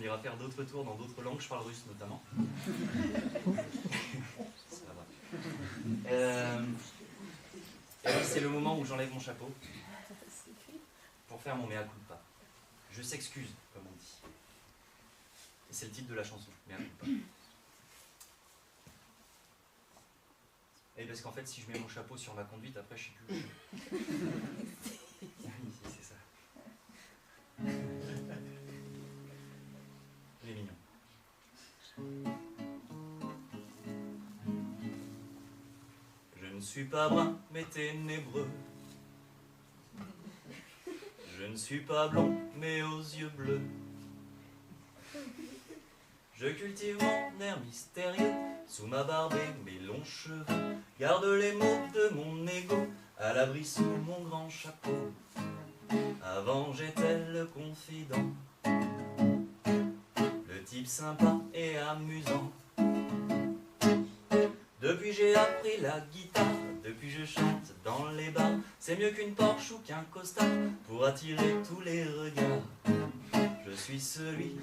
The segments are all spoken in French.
ira faire d'autres tours dans d'autres langues, je parle russe notamment. C'est pas vrai. Et oui, c'est le moment où j'enlève mon chapeau pour faire mon mea culpa. Je s'excuse, comme on dit. Et c'est le titre de la chanson, mea culpa. Et parce qu'en fait, si je mets mon chapeau sur ma conduite, après, je sais plus. Oui, c'est ça. Il est mignon. Je ne suis pas brun, mais ténébreux. Je ne suis pas blond, mais aux yeux bleus. Je cultive mon air mystérieux sous ma barbe et mes longs cheveux. Garde les mots de mon ego à l'abri sous mon grand chapeau. Avant j'étais le confident, le type sympa et amusant. Depuis j'ai appris la guitare, depuis je chante dans les bars. C'est mieux qu'une Porsche ou qu'un costard pour attirer tous les regards. Je suis celui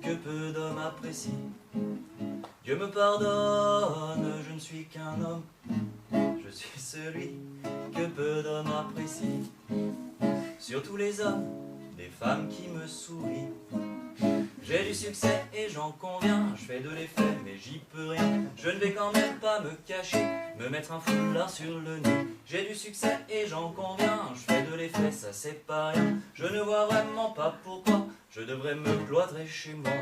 que peu d'hommes apprécient. Dieu me pardonne, je ne suis qu'un homme. Je suis celui que peu d'hommes apprécient. Surtout les hommes, des femmes qui me sourient. J'ai du succès et j'en conviens. Je fais de l'effet mais j'y peux rien. Je ne vais quand même pas me cacher, me mettre un foulard sur le nez. J'ai du succès et j'en conviens. Je fais de l'effet, ça c'est pas rien. Je ne vois vraiment pas pourquoi je devrais me cloîtrer chez moi.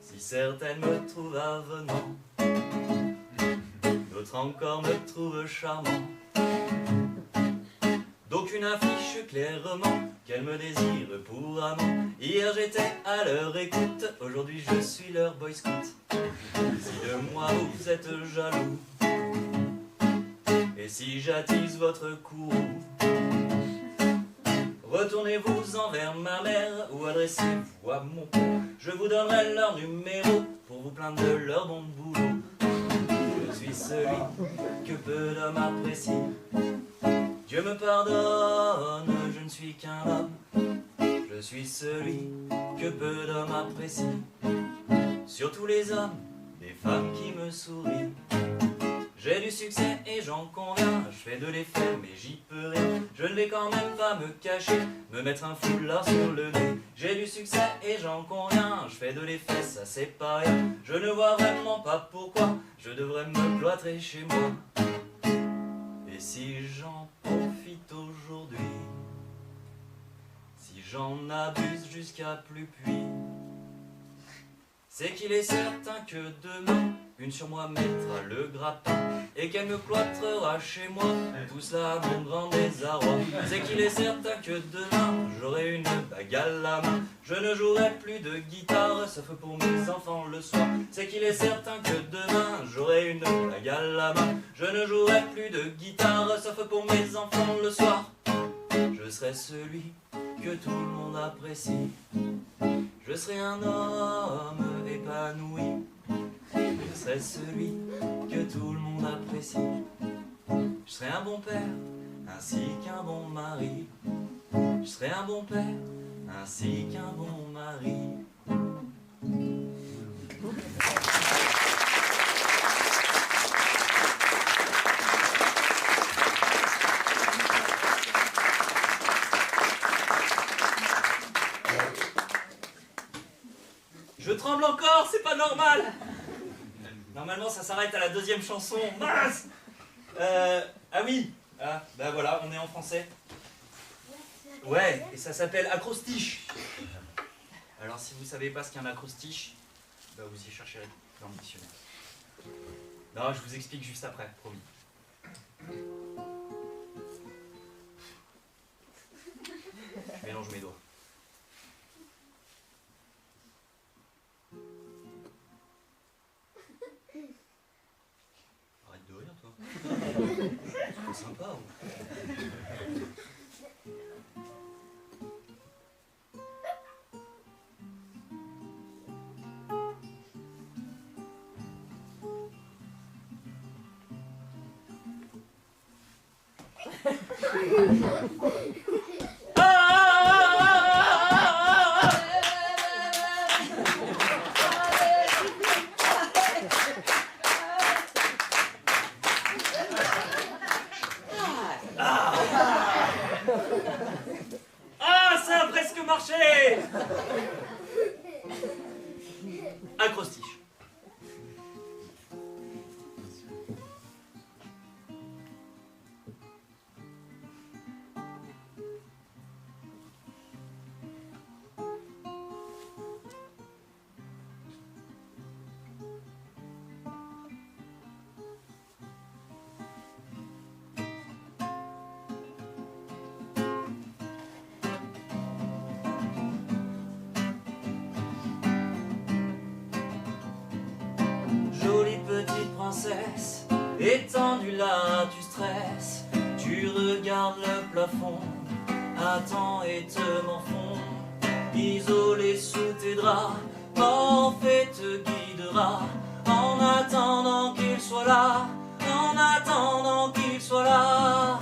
Si certaines me trouvent avenant, d'autres encore me trouvent charmant. D'aucune affiche clairement qu'elle me désire pour amant. Hier j'étais à leur écoute, aujourd'hui je suis leur boy scout. Si de moi vous êtes jaloux, et si j'attise votre courroux, retournez-vous envers ma mère ou adressez-vous à mon père. Je vous donnerai leur numéro pour vous plaindre de leur bon boulot. Je suis celui que peu d'hommes apprécient. Dieu me pardonne, je ne suis qu'un homme. Je suis celui que peu d'hommes apprécient. Surtout les hommes, des femmes qui me sourient. J'ai du succès et j'en conviens. Je fais de l'effet mais j'y peux rien. Je ne vais quand même pas me cacher, me mettre un foulard sur le nez. J'ai du succès et j'en conviens. Je fais de l'effet, ça c'est pas rien. Je ne vois vraiment pas pourquoi je devrais me cloîtrer chez moi. Et si j'en profite aujourd'hui, si j'en abuse jusqu'à plus puis, c'est qu'il est certain que demain une sur moi mettra le grappin et qu'elle me cloîtrera chez moi, tout cela à mon grand désarroi. C'est qu'il est certain que demain j'aurai une bague à la main. Je ne jouerai plus de guitare sauf pour mes enfants le soir. C'est qu'il est certain que demain j'aurai une bague à la main. Je ne jouerai plus de guitare sauf pour mes enfants le soir. Je serai celui que tout le monde apprécie. Je serai un homme épanoui. Je serai celui que tout le monde apprécie. Je serai un bon père ainsi qu'un bon mari. Je serai un bon père ainsi qu'un bon mari. Je tremble encore, c'est pas normal. Normalement ça s'arrête à la deuxième chanson. Mince. Ah oui. Ah, bah voilà, on est en français. Ouais, et ça s'appelle acrostiche. Alors si vous savez pas ce qu'est un acrostiche, bah vous y chercherez dans le dictionnaire. Non, je vous explique juste après, promis. Je mélange mes doigts. Arrête de rire, toi. C'est sympa, hein. Acrostiche. Jolie petite princesse, étendue là, tu stresses. Tu regardes le plafond, attends et te morfonds. Isolé sous tes draps, Morphée te guidera. En attendant qu'il soit là, en attendant qu'il soit là.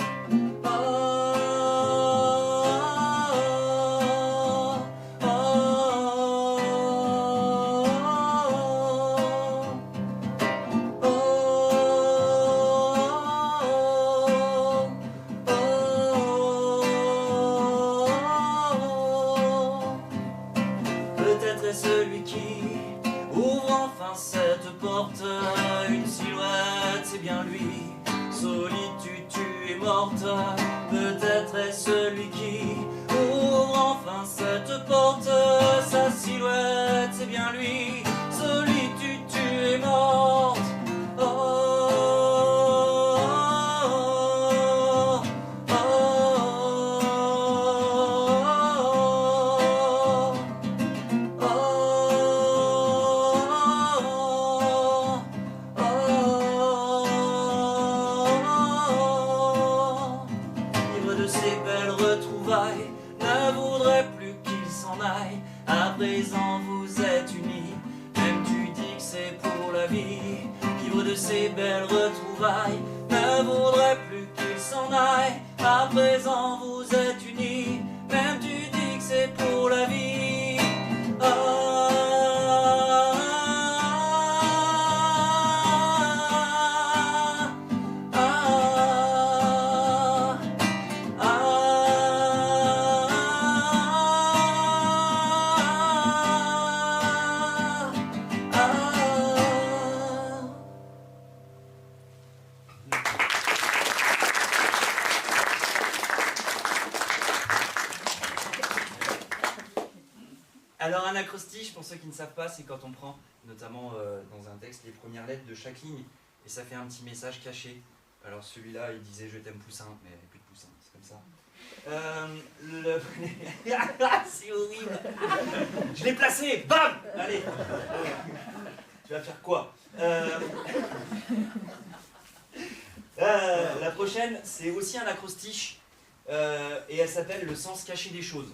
Celui qui ouvre enfin cette porte, une silhouette, c'est bien lui. Solitude, tu es morte. Peut-être est celui qui ouvre enfin cette porte, sa silhouette, c'est bien lui. Solitude, tu es morte. Ne voudrais plus qu'il s'en aille. À présent vous êtes unis, même tu dis que c'est pour la vie. Ivre de ces belles retrouvailles, ne voudrais plus qu'il s'en aille. À présent vous êtes unis, même tu dis que c'est pour la vie. Alors un acrostiche, pour ceux qui ne savent pas, c'est quand on prend, notamment dans un texte, les premières lettres de chaque ligne, et ça fait un petit message caché. Alors celui-là, il disait « Je t'aime Poussin », mais il n'y a plus de Poussin, c'est comme ça. C'est horrible. Je l'ai placé, bam. Allez. Tu vas faire quoi La prochaine, c'est aussi un acrostiche, et elle s'appelle « Le sens caché des choses ».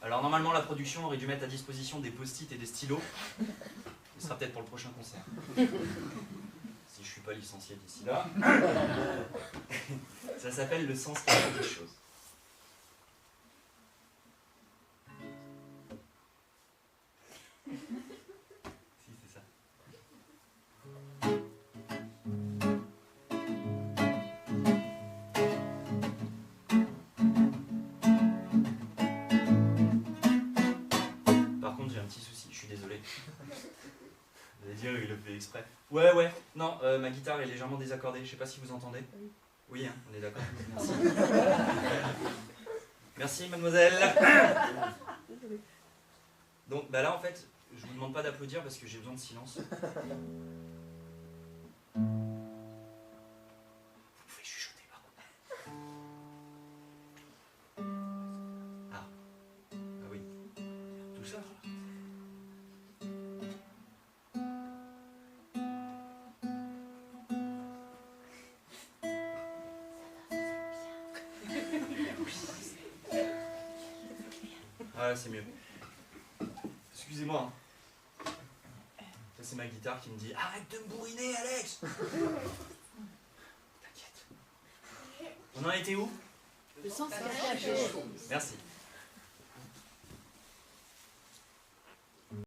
Alors normalement la production aurait dû mettre à disposition des post-it et des stylos. Ce sera peut-être pour le prochain concert. Si je suis pas licencié d'ici là. Ça s'appelle le sens caché des choses. Si c'est ça. Désolé. Vous allez dire, il le fait exprès. Ouais. Non, ma guitare est légèrement désaccordée. Je sais pas si vous entendez. Oui, hein, on est d'accord. Merci. Merci, mademoiselle. Donc, bah là, en fait, je vous demande pas d'applaudir parce que j'ai besoin de silence. Vous pouvez chuchoter, par contre. Ah oui. Tout ça. Ah, c'est mieux. Excusez-moi. Ça, c'est ma guitare qui me dit « Arrête de me bourriner, Alex !» T'inquiète. On en était où? Le sens caché. Merci.